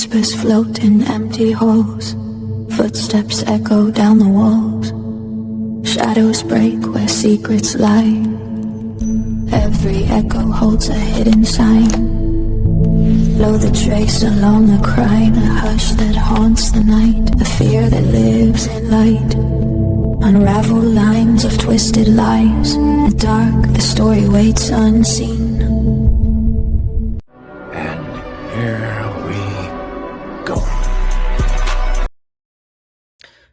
Whispers float in empty halls. Footsteps echo down the walls. Shadows break where secrets lie. Every echo holds a hidden sign. Blow the trace along the crime, a hush that haunts the night, a fear that lives in light. Unravel lines of twisted lies. In the dark, the story waits unseen. And here we go.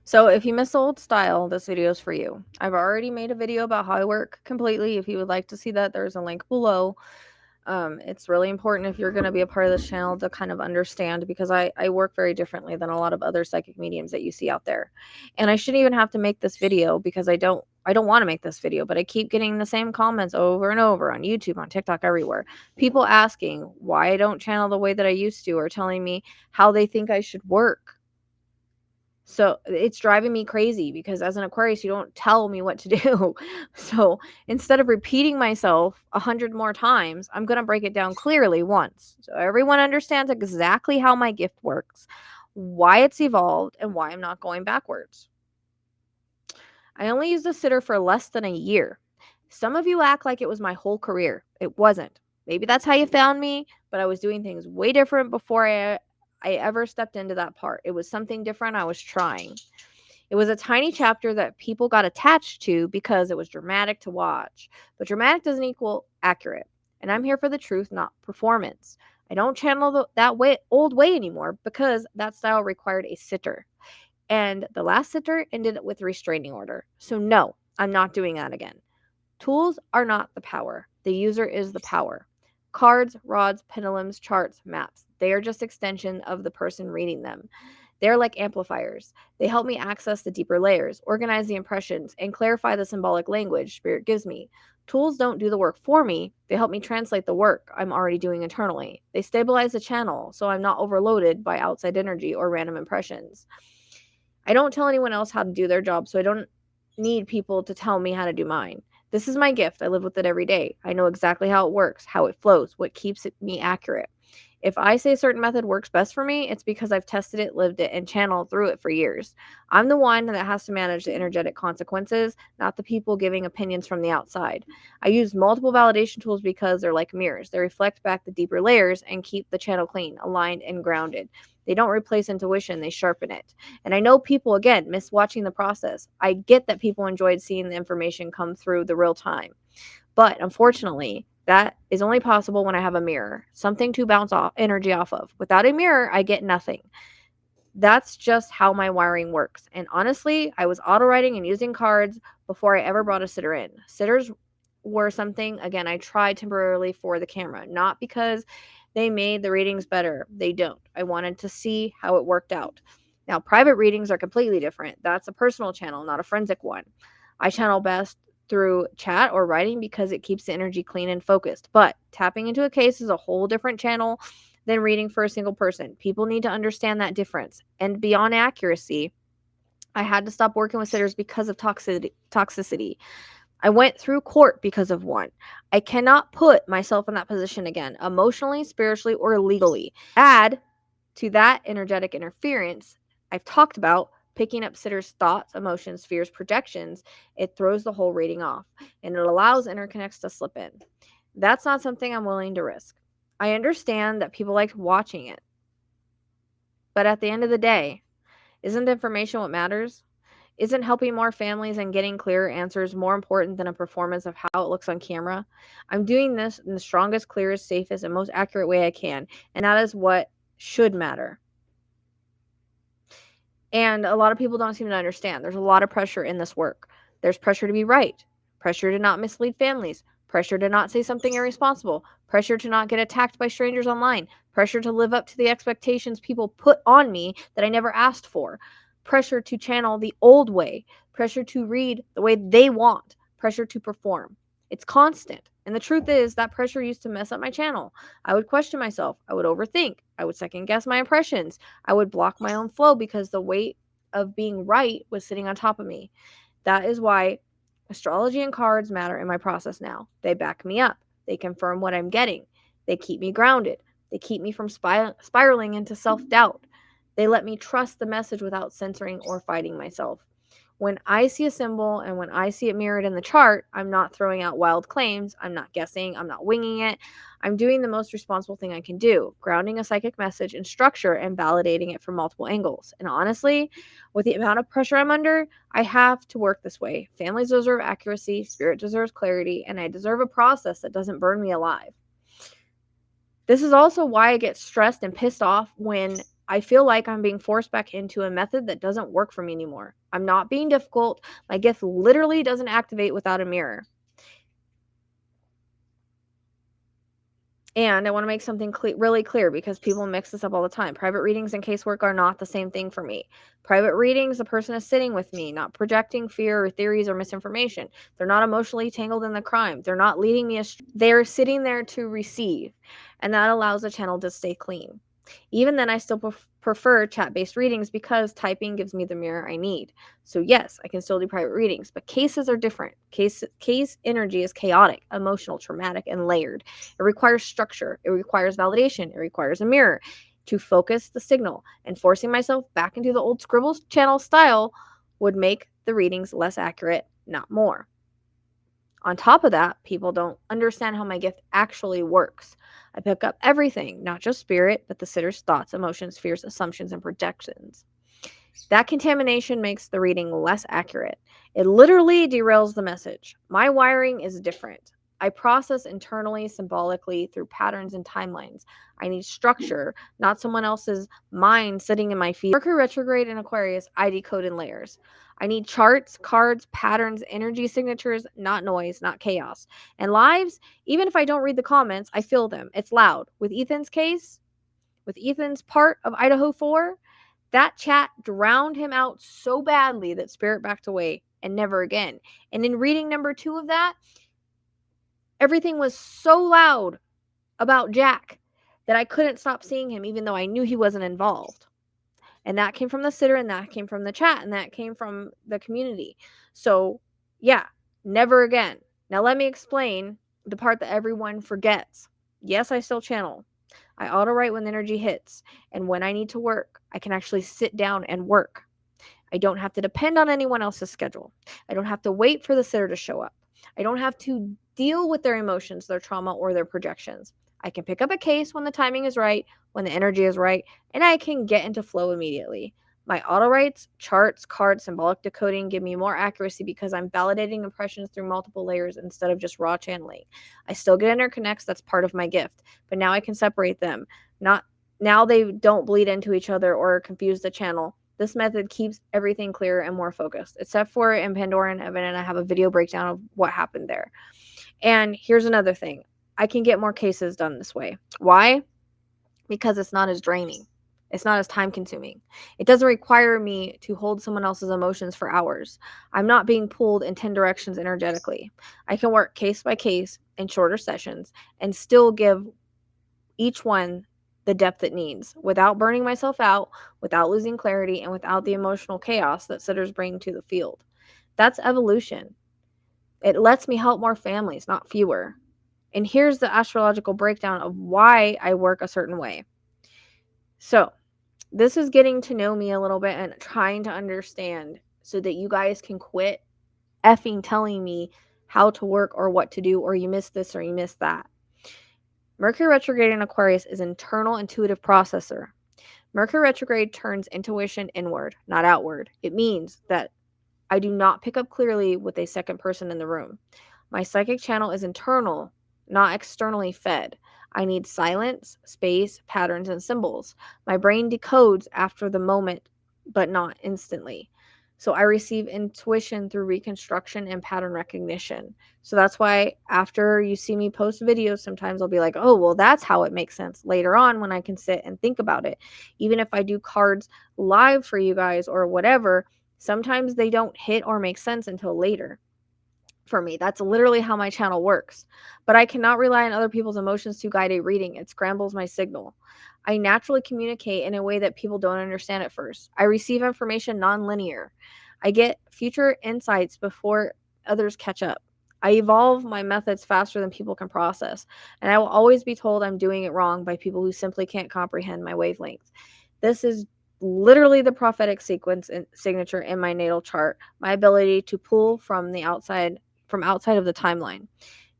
So if you miss the old style, this video is for you. I've already made a video about how I work completely. If you would like to see that, there's a link below. It's really important if you're going to be a part of this channel to kind of understand, because I work very differently than a lot of other psychic mediums that you see out there. And I shouldn't even have to make this video, because I don't want to make this video, but I keep getting the same comments over and over on YouTube, on TikTok, everywhere. People asking why I don't channel the way that I used to, or telling me how they think I should work. So it's driving me crazy, because as an Aquarius, you don't tell me what to do. So instead of repeating myself 100 more times, I'm going to break it down clearly once, so everyone understands exactly how my gift works, why it's evolved, and why I'm not going backwards. I only used a sitter for less than a year. Some of you act like it was my whole career. It wasn't. Maybe that's how you found me, but I was doing things way different before I ever stepped into that part. It was something different I was trying. It was a tiny chapter that people got attached to because it was dramatic to watch. But dramatic doesn't equal accurate. And I'm here for the truth, not performance. I don't channel that old way anymore, because that style required a sitter. And the last sitter ended with a restraining order. So no, I'm not doing that again. Tools are not the power. The user is the power. Cards, rods, pendulums, charts, maps. They are just extension of the person reading them. They're like amplifiers. They help me access the deeper layers, organize the impressions, and clarify the symbolic language Spirit gives me. Tools don't do the work for me. They help me translate the work I'm already doing internally. They stabilize the channel so I'm not overloaded by outside energy or random impressions. I don't tell anyone else how to do their job, so I don't need people to tell me how to do mine. This is my gift. I live with it every day. I know exactly how it works, how it flows, what keeps me accurate. If I say a certain method works best for me, it's because I've tested it, lived it, and channeled through it for years. I'm the one that has to manage the energetic consequences, not the people giving opinions from the outside. I use multiple validation tools because they're like mirrors. They reflect back the deeper layers and keep the channel clean, aligned, and grounded. They don't replace intuition, they sharpen it. And I know people, again, miss watching the process. I get that people enjoyed seeing the information come through the real time. But unfortunately, that is only possible when I have a mirror, something to bounce off energy off of. Without a mirror, I get nothing. That's just how my wiring works. And honestly, I was auto writing and using cards before I ever brought a sitter in. Sitters were something, again, I tried temporarily for the camera, not because they made the readings better. They don't. I wanted to see how it worked out. Now, private readings are completely different. That's a personal channel, not a forensic one. I channel best through chat or writing because it keeps the energy clean and focused. But tapping into a case is a whole different channel than reading for a single person. People need to understand that difference. And beyond accuracy, I had to stop working with sitters because of toxicity. I went through court because of one. I cannot put myself in that position again, emotionally, spiritually, or legally. Add to that energetic interference I've talked about, picking up sitters' thoughts, emotions, fears, projections. It throws the whole reading off, and it allows interconnects to slip in. That's not something I'm willing to risk. I understand that people like watching it, but at the end of the day, isn't information what matters? Isn't helping more families and getting clearer answers more important than a performance of how it looks on camera? I'm doing this in the strongest, clearest, safest, and most accurate way I can, and that is what should matter. And a lot of people don't seem to understand. There's a lot of pressure in this work. There's pressure to be right, pressure to not mislead families, pressure to not say something irresponsible, pressure to not get attacked by strangers online, pressure to live up to the expectations people put on me that I never asked for, pressure to channel the old way, pressure to read the way they want, pressure to perform. It's constant. And the truth is that pressure used to mess up my channel. I would question myself. I would overthink. I would second guess my impressions. I would block my own flow because the weight of being right was sitting on top of me. That is why astrology and cards matter in my process now. They back me up. They confirm what I'm getting. They keep me grounded. They keep me from spiraling into self-doubt. They let me trust the message without censoring or fighting myself. When I see a symbol and when I see it mirrored in the chart, I'm not throwing out wild claims. I'm not guessing. I'm not winging it. I'm doing the most responsible thing I can do, grounding a psychic message in structure and validating it from multiple angles. And honestly, with the amount of pressure I'm under, I have to work this way. Families deserve accuracy, spirit deserves clarity, and I deserve a process that doesn't burn me alive. This is also why I get stressed and pissed off when I feel like I'm being forced back into a method that doesn't work for me anymore. I'm not being difficult. My gift literally doesn't activate without a mirror. And I want to make something really clear because people mix this up all the time. Private readings and casework are not the same thing for me. Private readings, the person is sitting with me, not projecting fear or theories or misinformation. They're not emotionally tangled in the crime. They're not leading me astray. They're sitting there to receive. And that allows the channel to stay clean. Even then, I still prefer chat-based readings because typing gives me the mirror I need. So yes, I can still do private readings, but cases are different. Case energy is chaotic, emotional, traumatic, and layered. It requires structure. It requires validation. It requires a mirror to focus the signal. And forcing myself back into the old Scribbles channel style would make the readings less accurate, not more. On top of that, people don't understand how my gift actually works. I pick up everything, not just spirit, but the sitter's thoughts, emotions, fears, assumptions, and projections. That contamination makes the reading less accurate. It literally derails the message. My wiring is different. I process internally, symbolically, through patterns and timelines. I need structure, not someone else's mind sitting in my feet. Mercury retrograde in Aquarius, I decode in layers. I need charts, cards, patterns, energy signatures, not noise, not chaos. And lives, even if I don't read the comments, I feel them. It's loud. With Ethan's case, with Ethan's part of Idaho 4, that chat drowned him out so badly that spirit backed away and never again. And in reading number 2 of that, everything was so loud about Jack that I couldn't stop seeing him even though I knew he wasn't involved. And that came from the sitter, and that came from the chat, and that came from the community. So, yeah, never again. Now, let me explain the part that everyone forgets. Yes, I still channel. I auto write when the energy hits. And when I need to work, I can actually sit down and work. I don't have to depend on anyone else's schedule. I don't have to wait for the sitter to show up. I don't have to deal with their emotions, their trauma, or their projections. I can pick up a case when the timing is right, when the energy is right, and I can get into flow immediately. My auto writes, charts, cards, symbolic decoding give me more accuracy because I'm validating impressions through multiple layers instead of just raw channeling. I still get interconnects, that's part of my gift, but now I can separate them. Now they don't bleed into each other or confuse the channel. This method keeps everything clearer and more focused, except for in Pandora and Heaven, and I have a video breakdown of what happened there. And here's another thing. I can get more cases done this way. Why? Because it's not as draining. It's not as time consuming. It doesn't require me to hold someone else's emotions for hours. I'm not being pulled in 10 directions energetically. I can work case by case in shorter sessions and still give each one the depth it needs without burning myself out, without losing clarity, and without the emotional chaos that sitters bring to the field. That's evolution. It lets me help more families, not fewer. And here's the astrological breakdown of why I work a certain way. So, this is getting to know me a little bit and trying to understand so that you guys can quit effing telling me how to work or what to do, or you missed this or you missed that. Mercury retrograde in Aquarius is internal intuitive processor. Mercury retrograde turns intuition inward, not outward. It means that I do not pick up clearly with a second person in the room. My psychic channel is internal, not externally fed. I need silence, space, patterns, and symbols. My brain decodes after the moment, but not instantly. So I receive intuition through reconstruction and pattern recognition. So that's why after you see me post videos, sometimes I'll be like, oh, well, that's how it makes sense later on when I can sit and think about it. Even if I do cards live for you guys or whatever, sometimes they don't hit or make sense until later. For me, that's literally how my channel works. But I cannot rely on other people's emotions to guide a reading. It scrambles my signal. I naturally communicate in a way that people don't understand at first. I receive information non-linear. I get future insights before others catch up. I evolve my methods faster than people can process, and I will always be told I'm doing it wrong by people who simply can't comprehend my wavelength. This is literally the prophetic sequence and signature in my natal chart, my ability to pull from outside of the timeline.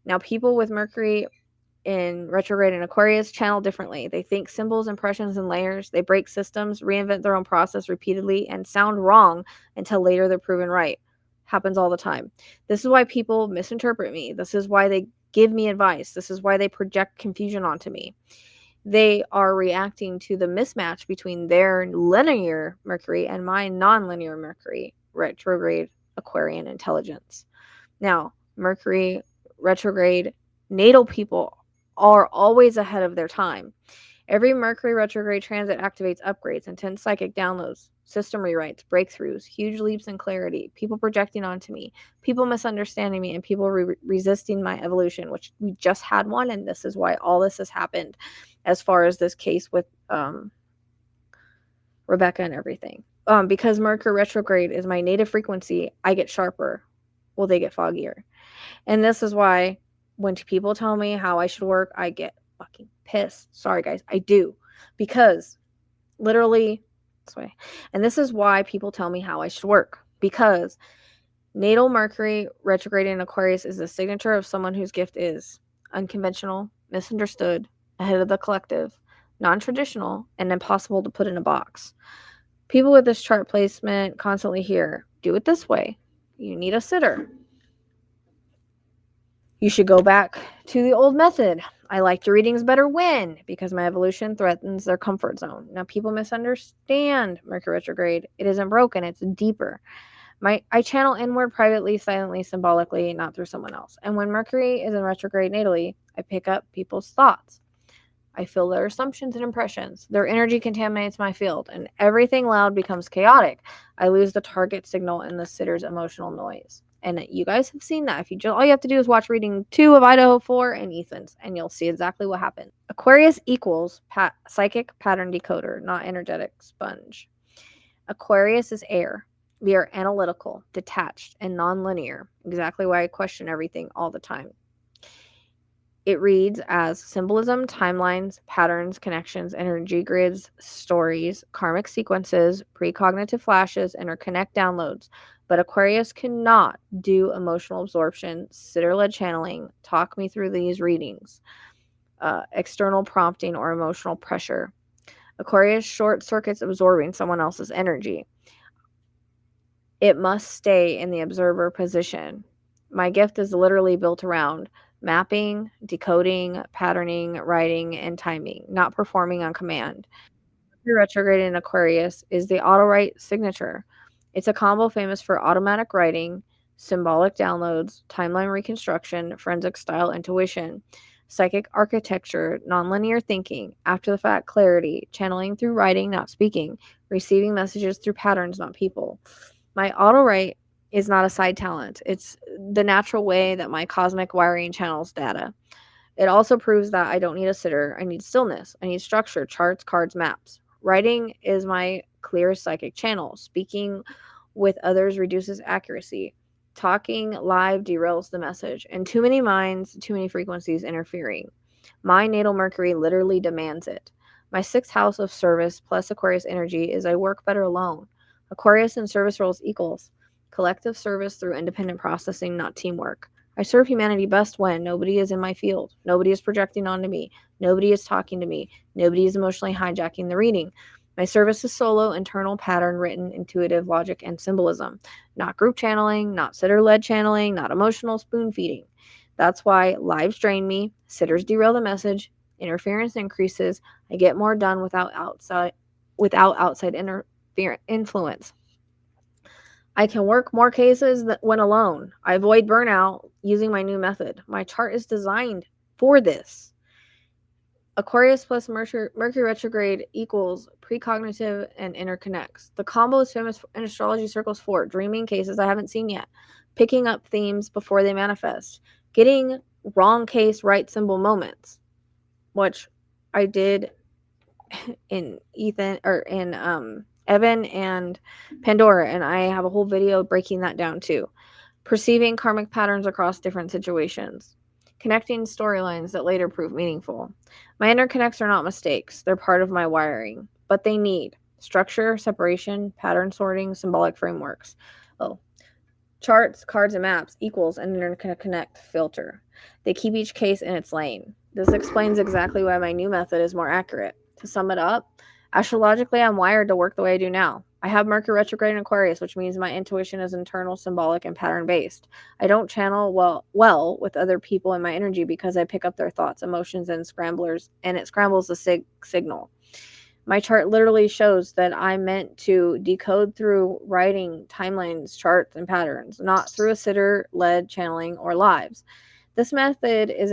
Now, people with Mercury in retrograde in Aquarius channel differently. They think symbols, impressions, and layers. They break systems, reinvent their own process repeatedly, and sound wrong until later they're proven right. Happens all the time. This is why people misinterpret me. This is why they give me advice. This is why they project confusion onto me. They are reacting to the mismatch between their linear Mercury and my non-linear Mercury retrograde Aquarian intelligence. Now, Mercury retrograde natal people are always ahead of their time. Every Mercury retrograde transit activates upgrades, intense psychic downloads, system rewrites, breakthroughs, huge leaps in clarity, people projecting onto me, people misunderstanding me, and people resisting my evolution, which we just had one, and this is why all this has happened as far as this case with Rebecca and everything. Because Mercury retrograde is my native frequency, I get sharper. Well, they get foggier. And this is why when people tell me how I should work, I get fucking pissed. Sorry, guys. I do. Because literally, this way. And this is why people tell me how I should work. Because natal Mercury retrograde in Aquarius is the signature of someone whose gift is unconventional, misunderstood, ahead of the collective, non-traditional, and impossible to put in a box. People with this chart placement constantly hear, do it this way. You need a sitter. You should go back to the old method. I like your readings better when, because my evolution threatens their comfort zone. Now, people misunderstand Mercury retrograde. It isn't broken, it's deeper. I channel inward privately, silently, symbolically, not through someone else. And when Mercury is in retrograde natally, I pick up people's thoughts. I feel their assumptions and impressions. Their energy contaminates my field, and everything loud becomes chaotic. I lose the target signal in the sitter's emotional noise. And you guys have seen that. If you just, all you have to do is watch reading 2 of Idaho 4 and Ethan's, and you'll see exactly what happened. Aquarius equals psychic pattern decoder, not energetic sponge. Aquarius is air. We are analytical, detached, and non-linear. Exactly why I question everything all the time. It reads as symbolism, timelines, patterns, connections, energy grids, stories, karmic sequences, precognitive flashes, interconnect downloads. But Aquarius cannot do emotional absorption, sitter-led channeling, talk me through these readings, external prompting, or emotional pressure. Aquarius short circuits absorbing someone else's energy. It must stay in the observer position. My gift is literally built around mapping, decoding, patterning, writing, and timing, not performing on command. Mercury retrograde in Aquarius is the auto-write signature. It's a combo famous for automatic writing, symbolic downloads, timeline reconstruction, forensic style intuition, psychic architecture, nonlinear thinking, after-the-fact clarity, channeling through writing, not speaking, receiving messages through patterns, not people. My auto-write is not a side talent. It's the natural way that my cosmic wiring channels data. It also proves that I don't need a sitter. I need stillness. I need structure, charts, cards, maps. Writing is my clearest psychic channel. Speaking with others reduces accuracy. Talking live derails the message. And too many minds, too many frequencies interfering. My natal Mercury literally demands it. My 6th house of service plus Aquarius energy is I work better alone. Aquarius in service roles equals collective service through independent processing, not teamwork. I serve humanity best when nobody is in my field. Nobody is projecting onto me. Nobody is talking to me. Nobody is emotionally hijacking the reading. My service is solo, internal, pattern, written, intuitive, logic, and symbolism. Not group channeling, not sitter-led channeling, not emotional spoon feeding. That's why lives drain me, sitters derail the message, interference increases, I get more done without outside influence. I can work more cases when alone. I avoid burnout using my new method. My chart is designed for this. Aquarius plus Mercury retrograde equals precognitive and interconnects. The combo is famous in astrology circles for dreaming cases I haven't seen yet, picking up themes before they manifest, getting wrong case, right symbol moments, which I did in Evan and Pandora, and I have a whole video breaking that down too. perceiving karmic patterns across different situations, connecting storylines that later prove meaningful. My interconnects are not mistakes, they're part of my wiring, but they need structure, separation, pattern sorting, symbolic frameworks. Oh, charts, cards, and maps equals an interconnect filter. They keep each case in its lane. This explains exactly why my new method is more accurate. To sum it up, astrologically, I'm wired to work the way I do now. I have Mercury retrograde in Aquarius, which means my intuition is internal, symbolic, and pattern based. I don't channel well with other people in my energy because I pick up their thoughts, emotions, and it scrambles the signal. My chart literally shows that I'm meant to decode through writing timelines, charts, and patterns, not through a sitter-led channeling or lives. This method is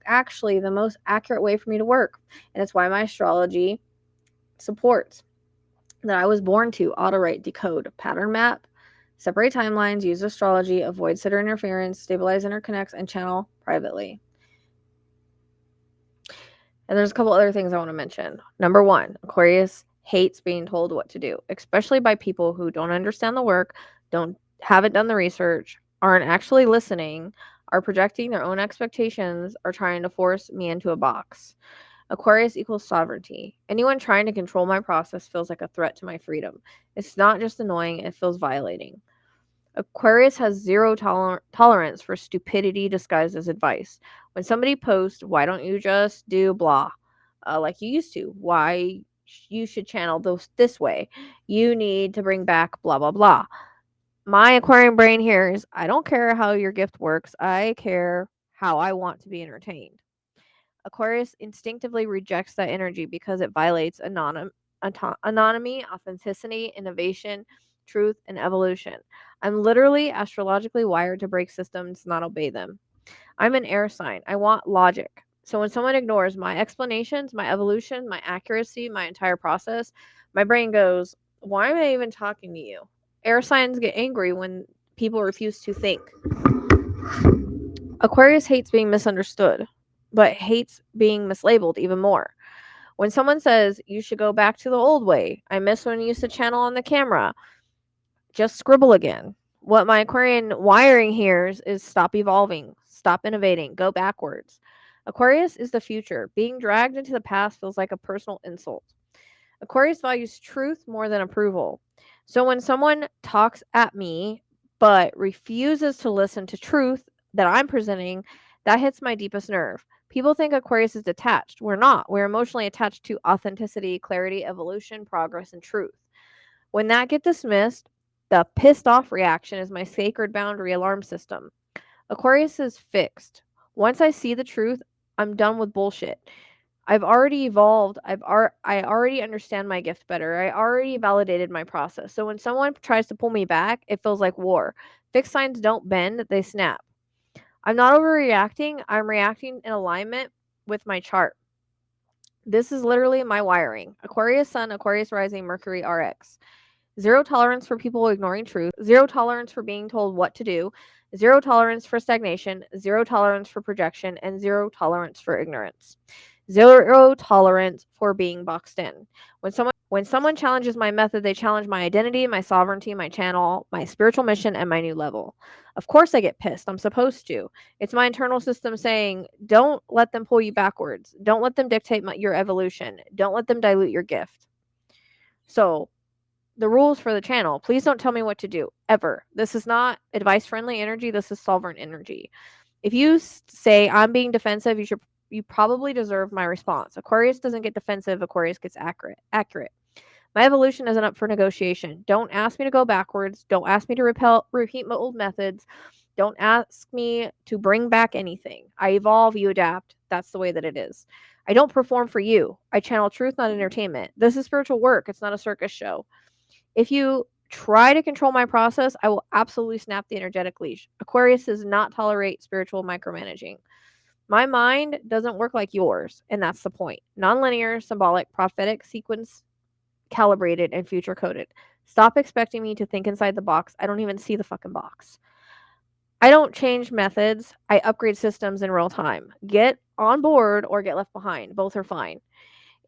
actually the most accurate way for me to work, and it's why my astrology supports that I was born to auto-write, decode, pattern map, separate timelines, use astrology, avoid sitter interference, stabilize interconnects, and channel privately. And there's a couple other things I want to mention. Number 1, Aquarius hates being told what to do, especially by people who don't understand the work, haven't done the research, aren't actually listening, are projecting their own expectations, or trying to force me into a box. Aquarius equals sovereignty. Anyone trying to control my process feels like a threat to my freedom. It's not just annoying, it feels violating. Aquarius has zero tolerance for stupidity disguised as advice. When somebody posts, why don't you just do blah, like you used to? Why you should channel this way? You need to bring back blah, blah, blah. My Aquarian brain here is, I don't care how your gift works. I care how I want to be entertained. Aquarius instinctively rejects that energy because it violates anonymity, authenticity, innovation, truth, and evolution. I'm literally astrologically wired to break systems, not obey them. I'm an air sign. I want logic. So when someone ignores my explanations, my evolution, my accuracy, my entire process, my brain goes, why am I even talking to you? Air signs get angry when people refuse to think. Aquarius hates being misunderstood, but hates being mislabeled even more. When someone says, you should go back to the old way, I miss when you used to channel on the camera, just scribble again. What my Aquarian wiring hears is stop evolving, stop innovating, go backwards. Aquarius is the future. Being dragged into the past feels like a personal insult. Aquarius values truth more than approval. So when someone talks at me but refuses to listen to truth that I'm presenting, that hits my deepest nerve. People think Aquarius is detached. We're not. We're emotionally attached to authenticity, clarity, evolution, progress, and truth. When that gets dismissed, the pissed off reaction is my sacred boundary alarm system. Aquarius is fixed. Once I see the truth, I'm done with bullshit. I've already evolved. I already understand my gift better. I already validated my process. So when someone tries to pull me back, it feels like war. Fixed signs don't bend, they snap. I'm not overreacting. I'm reacting in alignment with my chart. This is literally my wiring. Aquarius Sun, Aquarius Rising, Mercury RX. Zero tolerance for people ignoring truth. Zero tolerance for being told what to do. Zero tolerance for stagnation. Zero tolerance for projection. And zero tolerance for ignorance. Zero tolerance for being boxed in. When someone challenges my method, they challenge my identity, my sovereignty, my channel, my spiritual mission, and my new level. Of course I get pissed. I'm supposed to. It's my internal system saying, don't let them pull you backwards. Don't let them dictate your evolution. Don't let them dilute your gift. So, the rules for the channel, please don't tell me what to do, ever. This is not advice-friendly energy. This is sovereign energy. If you say I'm being defensive, you probably deserve my response. Aquarius doesn't get defensive. Aquarius gets accurate. My evolution isn't up for negotiation. Don't ask me to go backwards. Don't ask me to repeat my old methods. Don't ask me to bring back anything. I evolve, you adapt. That's the way that it is. I don't perform for you. I channel truth, not entertainment. This is spiritual work. It's not a circus show. If you try to control my process, I will absolutely snap the energetic leash. Aquarius does not tolerate spiritual micromanaging. My mind doesn't work like yours, and that's the point. Nonlinear, symbolic, prophetic, sequence, calibrated, and future coded. Stop expecting me to think inside the box. I don't even see the fucking box. I don't change methods. I upgrade systems in real time. Get on board or get left behind. Both are fine.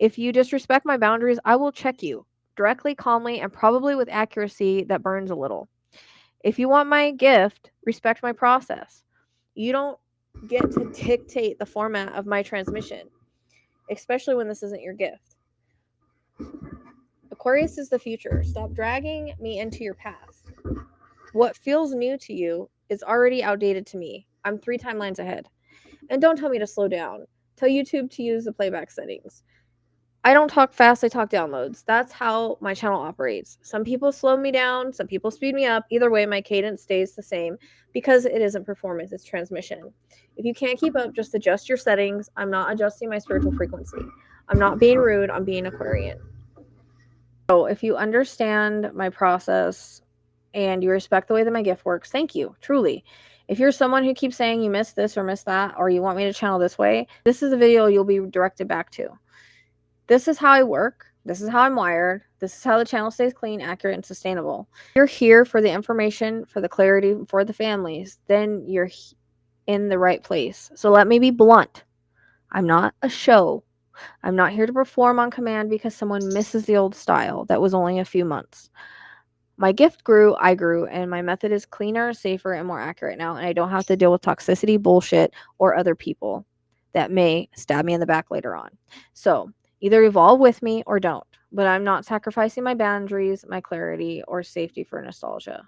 If you disrespect my boundaries, I will check you directly, calmly, and probably with accuracy that burns a little. If you want my gift, respect my process. You don't get to dictate the format of my transmission, especially when this isn't your gift. Aquarius is the future. Stop dragging me into your past. What feels new to you is already outdated to me. I'm 3 timelines ahead. And don't tell me to slow down. Tell YouTube to use the playback settings. I don't talk fast, I talk downloads. That's how my channel operates. Some people slow me down, some people speed me up. Either way, my cadence stays the same because it isn't performance, it's transmission. If you can't keep up, just adjust your settings. I'm not adjusting my spiritual frequency. I'm not being rude, I'm being Aquarian. So if you understand my process and you respect the way that my gift works, thank you, truly. If you're someone who keeps saying you missed this or missed that, or you want me to channel this way, this is a video you'll be directed back to. This is how I work. This is how I'm wired. This is how the channel stays clean, accurate, and sustainable. If you're here for the information, for the clarity, for the families, then you're in the right place. So let me be blunt. I'm not a show. I'm not here to perform on command because someone misses the old style that was only a few months. My gift grew, I grew, and my method is cleaner, safer, and more accurate now, and I don't have to deal with toxicity, bullshit, or other people that may stab me in the back later on. So either evolve with me or don't, but I'm not sacrificing my boundaries, my clarity, or safety for nostalgia.